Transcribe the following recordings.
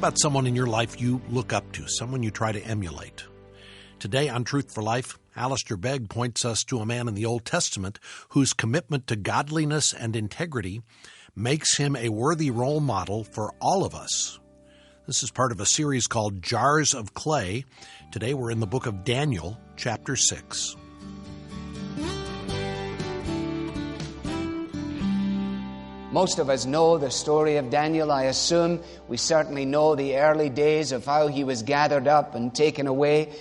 about someone in your life you look up to, someone you try to emulate? Today on Truth for Life, Alistair Begg points us to a man in the Old Testament whose commitment to godliness and integrity makes him a worthy role model for all of us. This is part of a series called Jars of Clay. Today we're in the book of Daniel, chapter 6. Most of us know the story of Daniel, I assume. We certainly know the early days of how he was gathered up and taken away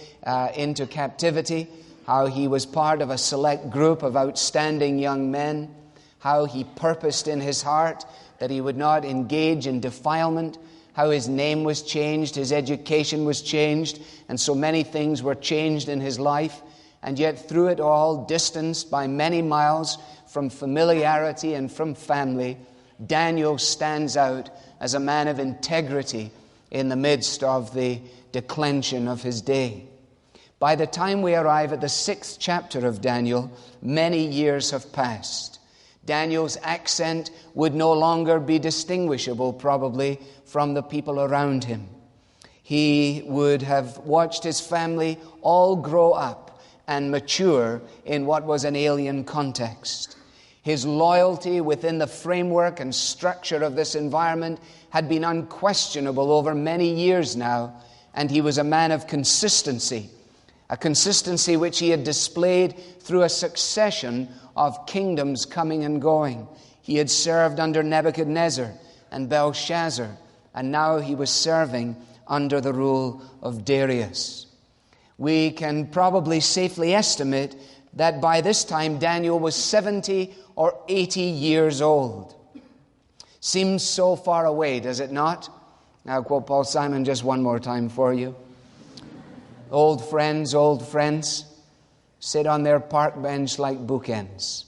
into captivity, how he was part of a select group of outstanding young men, how he purposed in his heart that he would not engage in defilement, how his name was changed, his education was changed, and so many things were changed in his life. And yet through it all, distanced by many miles from familiarity and from family, Daniel stands out as a man of integrity in the midst of the declension of his day. By the time we arrive at the 6th chapter of Daniel, many years have passed. Daniel's accent would no longer be distinguishable, probably, from the people around him. He would have watched his family all grow up and mature in what was an alien context. His loyalty within the framework and structure of this environment had been unquestionable over many years now, and he was a man of consistency, a consistency which he had displayed through a succession of kingdoms coming and going. He had served under Nebuchadnezzar and Belshazzar, and now he was serving under the rule of Darius. We can probably safely estimate that by this time Daniel was 70 or 80 years old. Seems so far away, does it not? I'll quote Paul Simon just one more time for you. Old friends, sit on their park bench like bookends.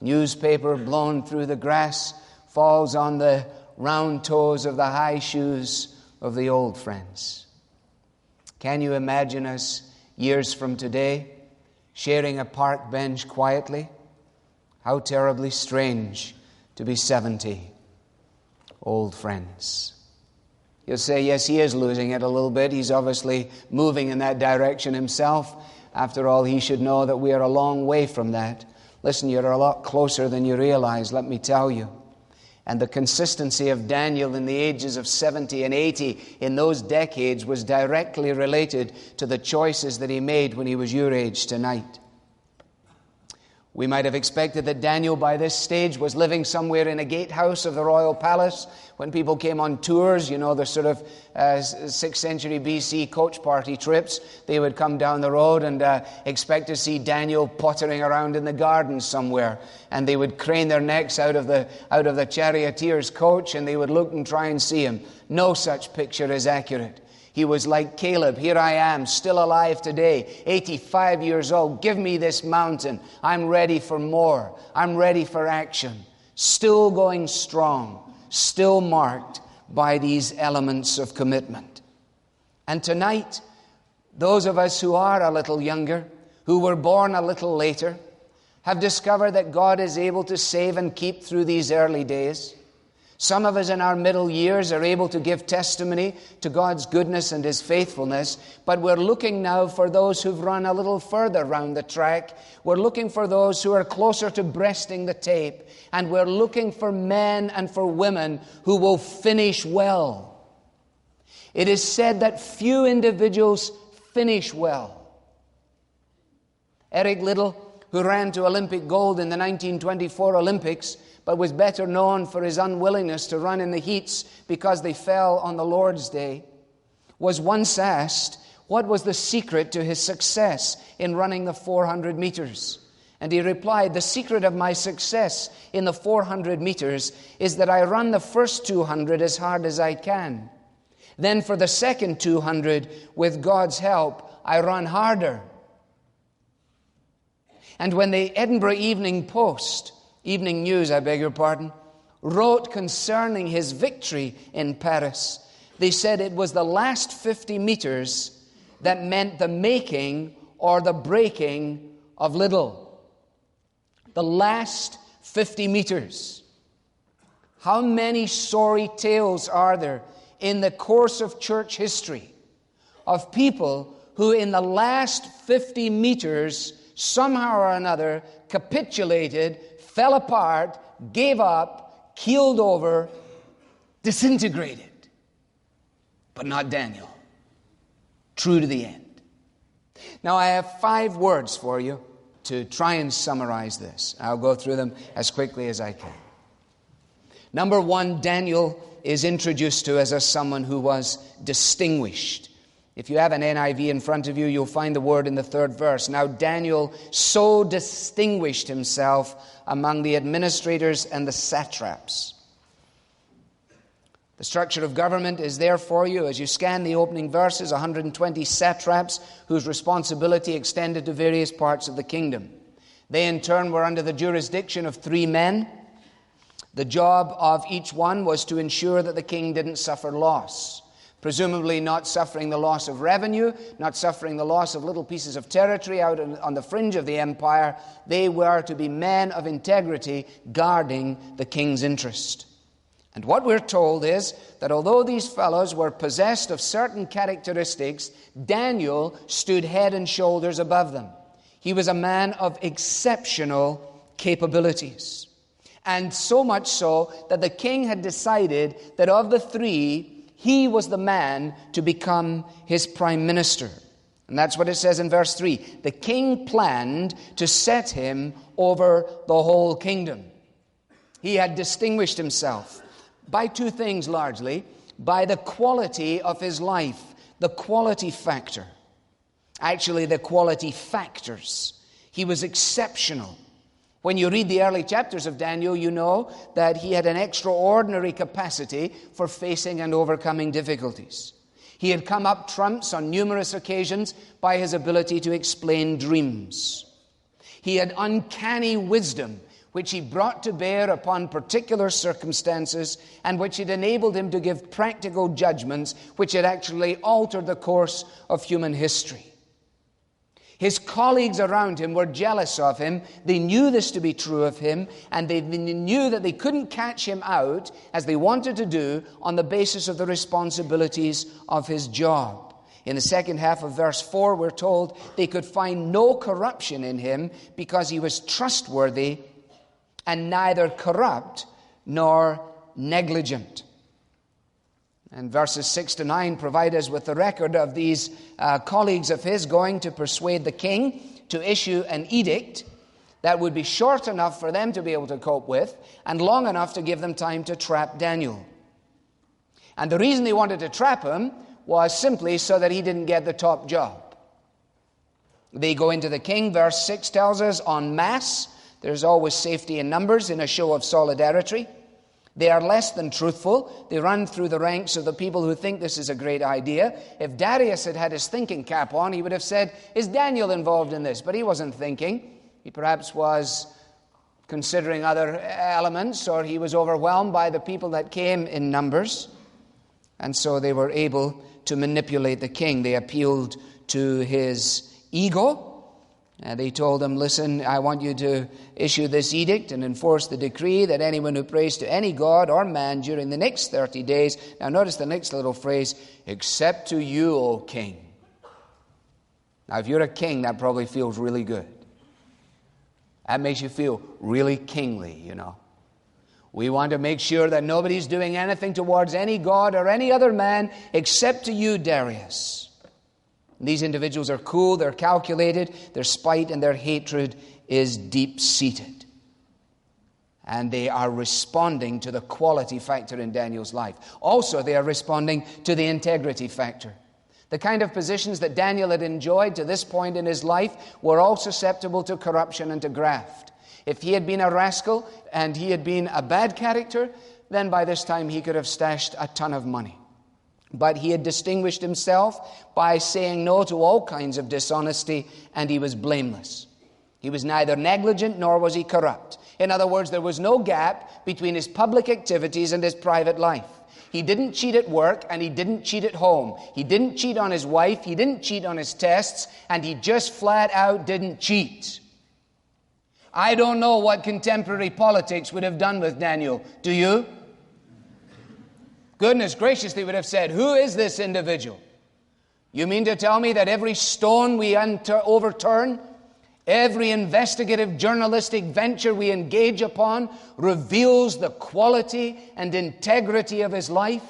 Newspaper blown through the grass falls on the round toes of the high shoes of the old friends. Can you imagine us years from today sharing a park bench quietly? How terribly strange to be 70. Old friends. You'll say, yes, he is losing it a little bit. He's obviously moving in that direction himself. After all, he should know that we are a long way from that. Listen, you're a lot closer than you realize, let me tell you. And the consistency of Daniel in the ages of 70 and 80 in those decades was directly related to the choices that he made when he was your age tonight. We might have expected that Daniel by this stage was living somewhere in a gatehouse of the royal palace. When people came on tours, you know, the sort of 6th century BC coach party trips, they would come down the road and expect to see Daniel pottering around in the garden somewhere. And they would crane their necks out of the charioteer's coach, and they would look and try and see him. No such picture is accurate. He was like Caleb. Here I am, still alive today, 85 years old. Give me this mountain. I'm ready for more. I'm ready for action. Still going strong. Still marked by these elements of commitment. And tonight, those of us who are a little younger, who were born a little later, have discovered that God is able to save and keep through these early days. Some of us in our middle years are able to give testimony to God's goodness and His faithfulness, but we're looking now for those who've run a little further round the track. We're looking for those who are closer to breasting the tape, and we're looking for men and for women who will finish well. It is said that few individuals finish well. Eric Liddell, who ran to Olympic gold in the 1924 Olympics, but was better known for his unwillingness to run in the heats because they fell on the Lord's Day, was once asked what was the secret to his success in running the 400 meters. And he replied, the secret of my success in the 400 meters is that I run the first 200 as hard as I can. Then for the second 200, with God's help, I run harder. And when the Edinburgh Evening News, wrote concerning his victory in Paris, they said it was the last 50 meters that meant the making or the breaking of Liddell. The last 50 meters. How many sorry tales are there in the course of church history of people who in the last 50 meters somehow or another capitulated, fell apart, gave up, keeled over, disintegrated. But not Daniel. True to the end. Now I have 5 words for you to try and summarize this. I'll go through them as quickly as I can. Number 1, Daniel is introduced to us as someone who was distinguished. If you have an NIV in front of you, you'll find the word in the 3rd verse. Now Daniel so distinguished himself among the administrators and the satraps. The structure of government is there for you as you scan the opening verses, 120 satraps whose responsibility extended to various parts of the kingdom. They in turn were under the jurisdiction of 3 men. The job of each one was to ensure that the king didn't suffer loss. Presumably not suffering the loss of revenue, not suffering the loss of little pieces of territory out on the fringe of the empire. They were to be men of integrity guarding the king's interest. And what we're told is that although these fellows were possessed of certain characteristics, Daniel stood head and shoulders above them. He was a man of exceptional capabilities. And so much so that the king had decided that of the 3, he was the man to become his prime minister. And that's what it says in verse 3. The king planned to set him over the whole kingdom. He had distinguished himself by 2 things largely. By the quality of his life, the quality factor. Actually, the quality factors. He was exceptional. When you read the early chapters of Daniel, you know that he had an extraordinary capacity for facing and overcoming difficulties. He had come up trumps on numerous occasions by his ability to explain dreams. He had uncanny wisdom, which he brought to bear upon particular circumstances and which had enabled him to give practical judgments which had actually altered the course of human history. His colleagues around him were jealous of him. They knew this to be true of him, and they knew that they couldn't catch him out, as they wanted to do, on the basis of the responsibilities of his job. In the second half of verse 4, we're told they could find no corruption in him because he was trustworthy and neither corrupt nor negligent. And verses 6 to 9 provide us with the record of these colleagues of his going to persuade the king to issue an edict that would be short enough for them to be able to cope with and long enough to give them time to trap Daniel. And the reason they wanted to trap him was simply so that he didn't get the top job. They go into the king, verse 6 tells us, en masse. There's always safety in numbers in a show of solidarity. They are less than truthful. They run through the ranks of the people who think this is a great idea. If Darius had had his thinking cap on, he would have said, is Daniel involved in this? But he wasn't thinking. He perhaps was considering other elements, or he was overwhelmed by the people that came in numbers. And so they were able to manipulate the king. They appealed to his ego. They told him, listen, I want you to issue this edict and enforce the decree that anyone who prays to any god or man during the next 30 days, now notice the next little phrase, except to you, O king. Now if you're a king, that probably feels really good. That makes you feel really kingly, you know. We want to make sure that nobody's doing anything towards any god or any other man except to you, Darius. These individuals are cool, they're calculated, their spite and their hatred is deep-seated. And they are responding to the quality factor in Daniel's life. Also, they are responding to the integrity factor. The kind of positions that Daniel had enjoyed to this point in his life were all susceptible to corruption and to graft. If he had been a rascal and he had been a bad character, then by this time he could have stashed a ton of money. But he had distinguished himself by saying no to all kinds of dishonesty, and he was blameless. He was neither negligent nor was he corrupt. In other words, there was no gap between his public activities and his private life. He didn't cheat at work and he didn't cheat at home. He didn't cheat on his wife, he didn't cheat on his tests, and he just flat out didn't cheat. I don't know what contemporary politics would have done with Daniel. Do you? Goodness gracious, they would have said, who is this individual? You mean to tell me that every stone we overturn, every investigative journalistic venture we engage upon reveals the quality and integrity of his life?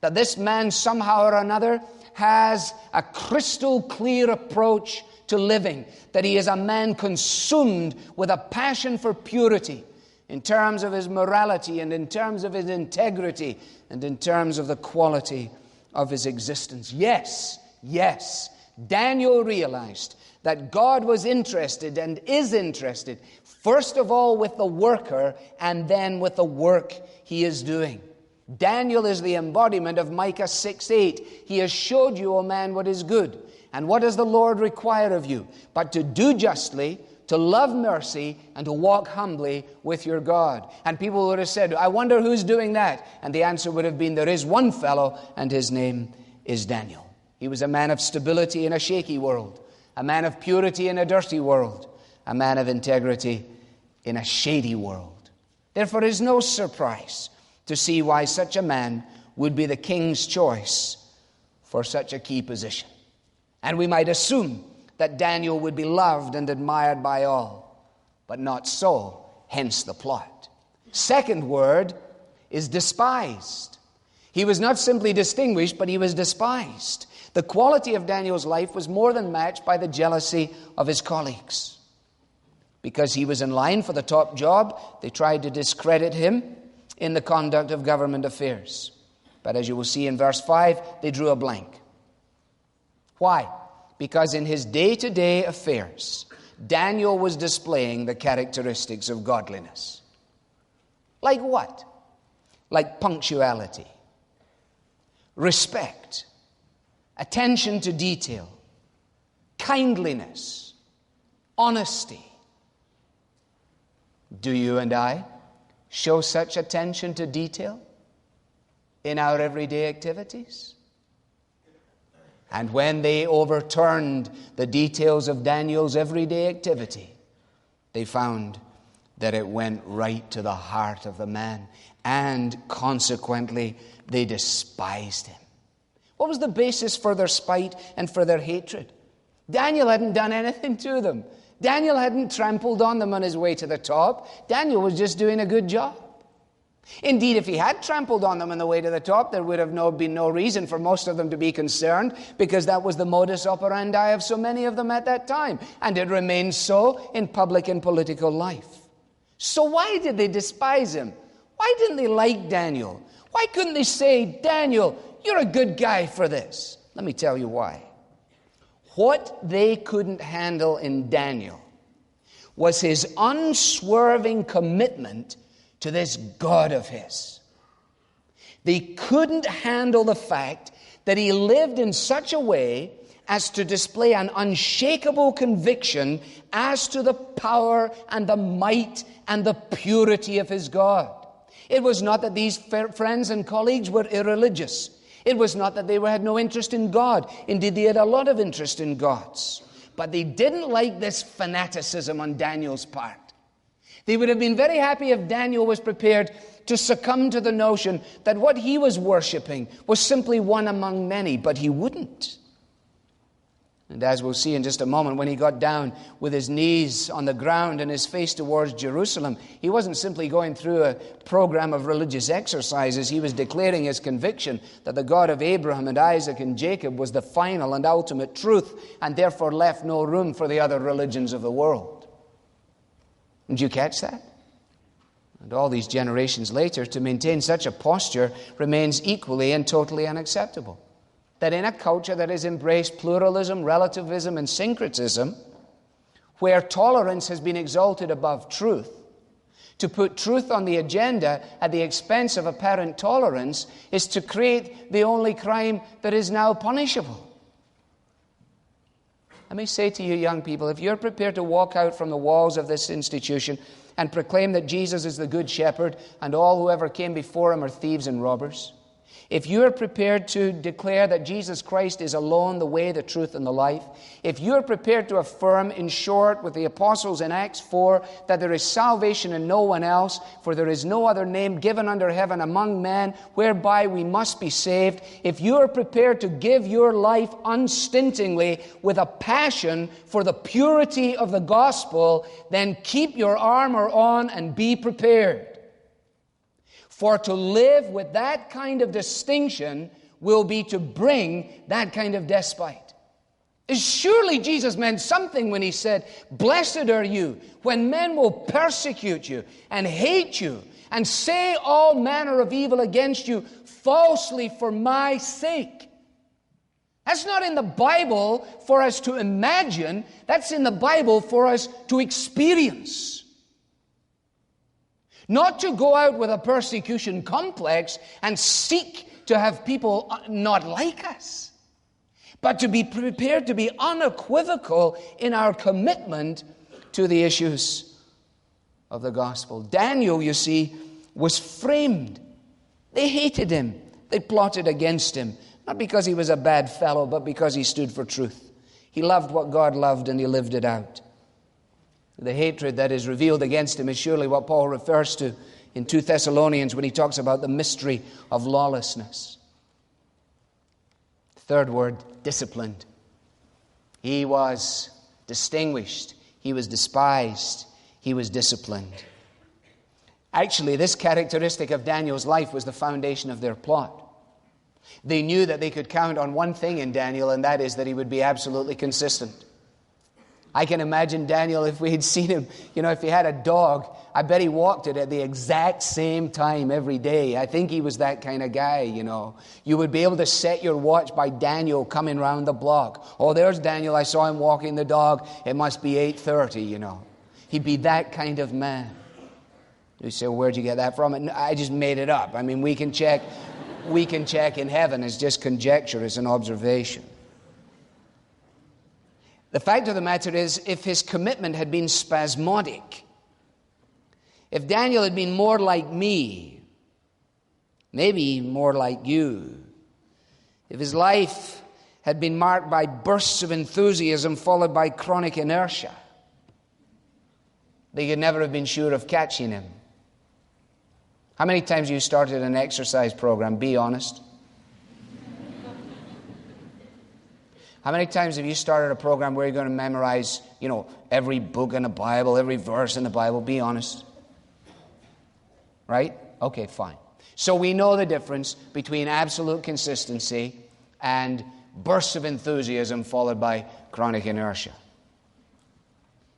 That this man somehow or another has a crystal clear approach to living, that he is a man consumed with a passion for purity in terms of his morality and in terms of his integrity and in terms of the quality of his existence. Yes, Daniel realized that God was interested and is interested, first of all with the worker and then with the work he is doing. Daniel is the embodiment of Micah 6:8. He has showed you, O man, what is good. And what does the Lord require of you? But to do justly, to love mercy, and to walk humbly with your God. And people would have said, I wonder who's doing that. And the answer would have been, there is one fellow, and his name is Daniel. He was a man of stability in a shaky world, a man of purity in a dirty world, a man of integrity in a shady world. Therefore, it is no surprise to see why such a man would be the king's choice for such a key position. And we might assume that Daniel would be loved and admired by all, but not so, hence the plot. Second word is despised. He was not simply distinguished, but he was despised. The quality of Daniel's life was more than matched by the jealousy of his colleagues. Because he was in line for the top job, they tried to discredit him in the conduct of government affairs. But as you will see in verse 5, they drew a blank. Why? Because in his day-to-day affairs, Daniel was displaying the characteristics of godliness. Like what? Like punctuality, respect, attention to detail, kindliness, honesty. Do you and I show such attention to detail in our everyday activities? And when they overturned the details of Daniel's everyday activity, they found that it went right to the heart of the man, and consequently, they despised him. What was the basis for their spite and for their hatred? Daniel hadn't done anything to them. Daniel hadn't trampled on them on his way to the top. Daniel was just doing a good job. Indeed, if he had trampled on them on the way to the top, there would have been no reason for most of them to be concerned, because that was the modus operandi of so many of them at that time. And it remains so in public and political life. So why did they despise him? Why didn't they like Daniel? Why couldn't they say, Daniel, you're a good guy for this? Let me tell you why. What they couldn't handle in Daniel was his unswerving commitment to this God of his. They couldn't handle the fact that he lived in such a way as to display an unshakable conviction as to the power and the might and the purity of his God. It was not that these friends and colleagues were irreligious. It was not that they had no interest in God. Indeed, they had a lot of interest in gods. But they didn't like this fanaticism on Daniel's part. They would have been very happy if Daniel was prepared to succumb to the notion that what he was worshiping was simply one among many, but he wouldn't. And as we'll see in just a moment, when he got down with his knees on the ground and his face towards Jerusalem, he wasn't simply going through a program of religious exercises. He was declaring his conviction that the God of Abraham and Isaac and Jacob was the final and ultimate truth, and therefore left no room for the other religions of the world. Did you catch that? And all these generations later, to maintain such a posture remains equally and totally unacceptable. That in a culture that has embraced pluralism, relativism, and syncretism, where tolerance has been exalted above truth, to put truth on the agenda at the expense of apparent tolerance is to create the only crime that is now punishable. Let me say to you, young people, if you're prepared to walk out from the walls of this institution and proclaim that Jesus is the Good Shepherd and all who ever came before him are thieves and robbers, if you are prepared to declare that Jesus Christ is alone the way, the truth, and the life, if you are prepared to affirm, in short, with the apostles in Acts 4, that there is salvation in no one else, for there is no other name given under heaven among men whereby we must be saved, if you are prepared to give your life unstintingly with a passion for the purity of the gospel, then keep your armor on and be prepared. For to live with that kind of distinction will be to bring that kind of despite. Surely Jesus meant something when he said, "Blessed are you when men will persecute you and hate you and say all manner of evil against you falsely for my sake." That's not in the Bible for us to imagine. That's in the Bible for us to experience. Not to go out with a persecution complex and seek to have people not like us, but to be prepared to be unequivocal in our commitment to the issues of the gospel. Daniel, you see, was framed. They hated him. They plotted against him, not because he was a bad fellow, but because he stood for truth. He loved what God loved and he lived it out. The hatred that is revealed against him is surely what Paul refers to in 2 Thessalonians when he talks about the mystery of lawlessness. Third word, disciplined. He was distinguished. He was despised. He was disciplined. Actually, this characteristic of Daniel's life was the foundation of their plot. They knew that they could count on one thing in Daniel, and that is that he would be absolutely consistent. I can imagine Daniel, if we had seen him, if he had a dog, I bet he walked it at the exact same time every day. I think he was that kind of guy, You would be able to set your watch by Daniel coming round the block. Oh, there's Daniel. I saw him walking the dog. It must be 8:30, He'd be that kind of man. You say, well, where'd you get that from? I just made it up. I mean, we can check in heaven. It's just conjecture. It's an observation. The fact of the matter is, if his commitment had been spasmodic, if Daniel had been more like me, maybe more like you, if his life had been marked by bursts of enthusiasm followed by chronic inertia, they could never have been sure of catching him. How many times have you started an exercise program? Be honest. How many times have you started a program where you're going to memorize, every book in the Bible, every verse in the Bible? Be honest. Right? Okay, fine. So we know the difference between absolute consistency and bursts of enthusiasm followed by chronic inertia.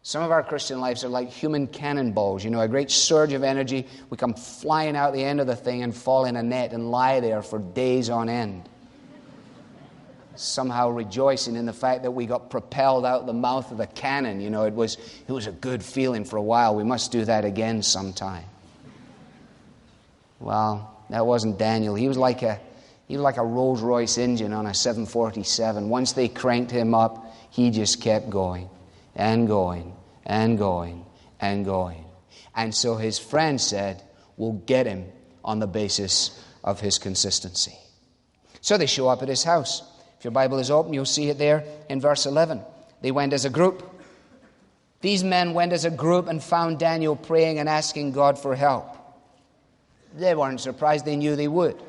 Some of our Christian lives are like human cannonballs, a great surge of energy. We come flying out the end of the thing and fall in a net and lie there for days on end, somehow rejoicing in the fact that we got propelled out the mouth of the cannon. It was a good feeling for a while. We must do that again sometime. Well, that wasn't Daniel. He was like a Rolls-Royce engine on a 747. Once they cranked him up, he just kept going and going and going and going. And so his friend said, we'll get him on the basis of his consistency. So they show up at his house. If your Bible is open, you'll see it there in verse 11. They went as a group. These men went as a group and found Daniel praying and asking God for help. They weren't surprised. They knew they would.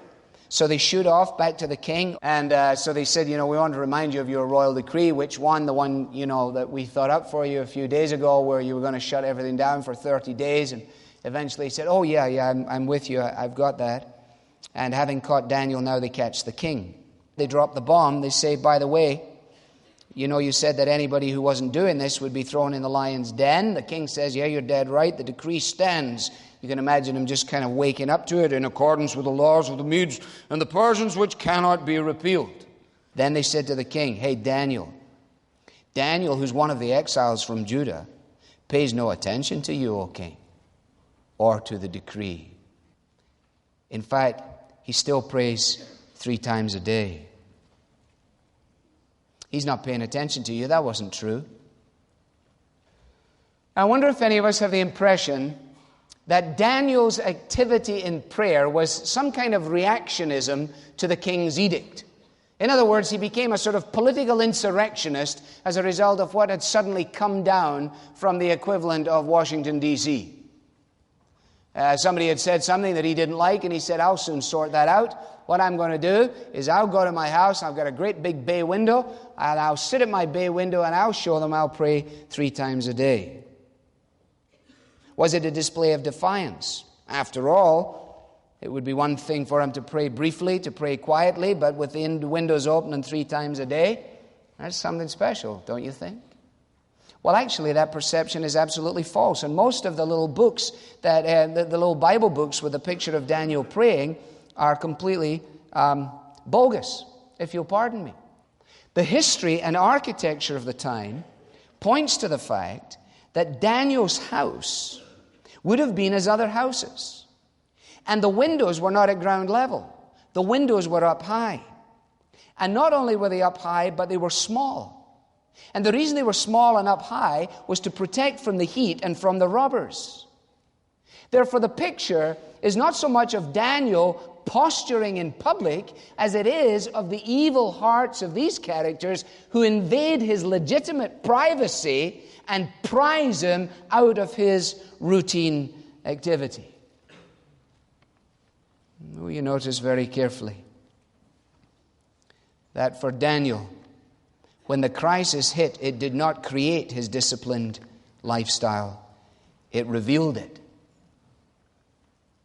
So they shoot off back to the king. And so they said, we want to remind you of your royal decree. Which one? The one, that we thought up for you a few days ago, where you were going to shut everything down for 30 days. And eventually he said, oh, yeah, I'm with you. I've got that. And having caught Daniel, now they catch the king. They drop the bomb. They say, by the way, you said that anybody who wasn't doing this would be thrown in the lion's den. The king says, yeah, you're dead right. The decree stands. You can imagine him just kind of waking up to it, in accordance with the laws of the Medes and the Persians, which cannot be repealed. Then they said to the king, hey, Daniel, who's one of the exiles from Judah, pays no attention to you, O king, or to the decree. In fact, he still prays 3 times a day. He's not paying attention to you. That wasn't true. I wonder if any of us have the impression that Daniel's activity in prayer was some kind of reactionism to the king's edict. In other words, he became a sort of political insurrectionist as a result of what had suddenly come down from the equivalent of Washington, D.C. Somebody had said something that he didn't like, and he said, I'll soon sort that out. What I'm going to do is I'll go to my house, I've got a great big bay window, and I'll sit at my bay window and I'll show them I'll pray 3 times a day. Was it a display of defiance? After all, it would be one thing for him to pray briefly, to pray quietly, but with the windows open and 3 times a day, that's something special, don't you think? Well, actually, that perception is absolutely false. And most of the little books, the little Bible books with a picture of Daniel praying, are completely bogus, if you'll pardon me. The history and architecture of the time points to the fact that Daniel's house would have been as other houses. And the windows were not at ground level. The windows were up high. And not only were they up high, but they were small. And the reason they were small and up high was to protect from the heat and from the robbers. Therefore, the picture is not so much of Daniel posturing in public as it is of the evil hearts of these characters who invade his legitimate privacy and prize him out of his routine activity. You notice very carefully that for Daniel, when the crisis hit, it did not create his disciplined lifestyle. It revealed it.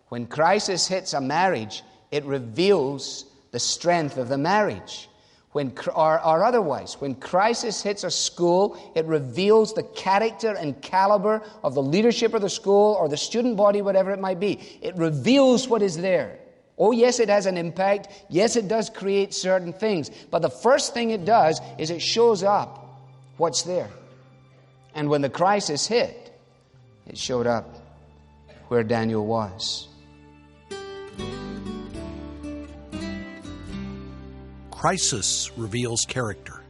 When crisis hits a marriage, it reveals the strength of the marriage. Or otherwise, when crisis hits a school, it reveals the character and caliber of the leadership of the school or the student body, whatever it might be. It reveals what is there. Oh, yes, it has an impact. Yes, it does create certain things. But the first thing it does is it shows up what's there. And when the crisis hit, it showed up where Daniel was. Crisis reveals character.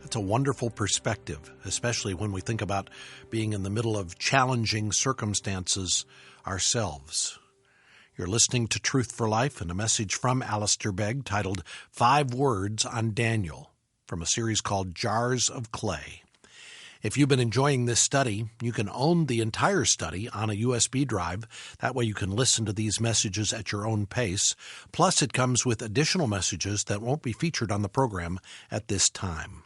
That's a wonderful perspective, especially when we think about being in the middle of challenging circumstances ourselves. You're listening to Truth for Life and a message from Alistair Begg titled 5 Words on Daniel from a series called Jars of Clay. If you've been enjoying this study, you can own the entire study on a USB drive. That way you can listen to these messages at your own pace. Plus, it comes with additional messages that won't be featured on the program at this time.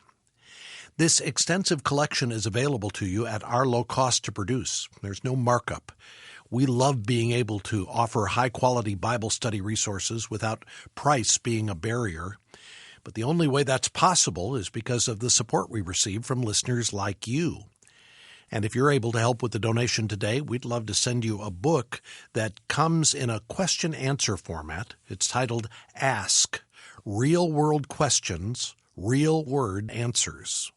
This extensive collection is available to you at our low cost to produce. There's no markup. We love being able to offer high-quality Bible study resources without price being a barrier. But the only way that's possible is because of the support we receive from listeners like you. And if you're able to help with the donation today, we'd love to send you a book that comes in a question-answer format. It's titled Ask, Real-World Questions, Real-Word Answers.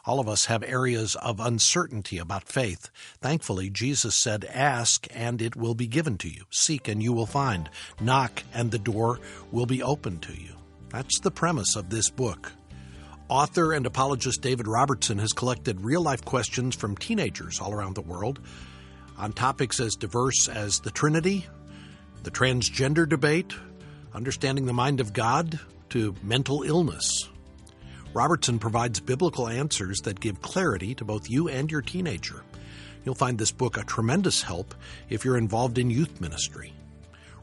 All of us have areas of uncertainty about faith. Thankfully, Jesus said, ask and it will be given to you. Seek and you will find. Knock and the door will be opened to you. That's the premise of this book. Author and apologist David Robertson has collected real-life questions from teenagers all around the world on topics as diverse as the Trinity, the transgender debate, understanding the mind of God, to mental illness. Robertson provides biblical answers that give clarity to both you and your teenager. You'll find this book a tremendous help if you're involved in youth ministry.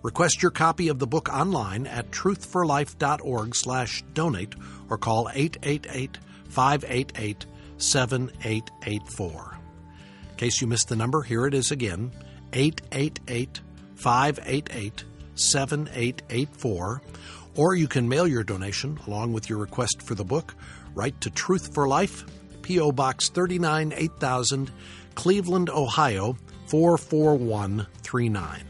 Request your copy of the book online at truthforlife.org/donate or call 888-588-7884. In case you missed the number, here it is again, 888-588-7884. Or you can mail your donation along with your request for the book. Write to Truth for Life, P.O. Box 39, 8000, Cleveland, Ohio, 44139.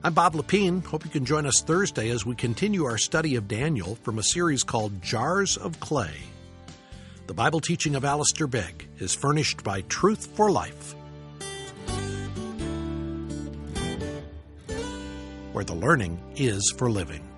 I'm Bob Lepine. Hope you can join us Thursday as we continue our study of Daniel from a series called Jars of Clay. The Bible teaching of Alistair Begg is furnished by Truth for Life, where the learning is for living.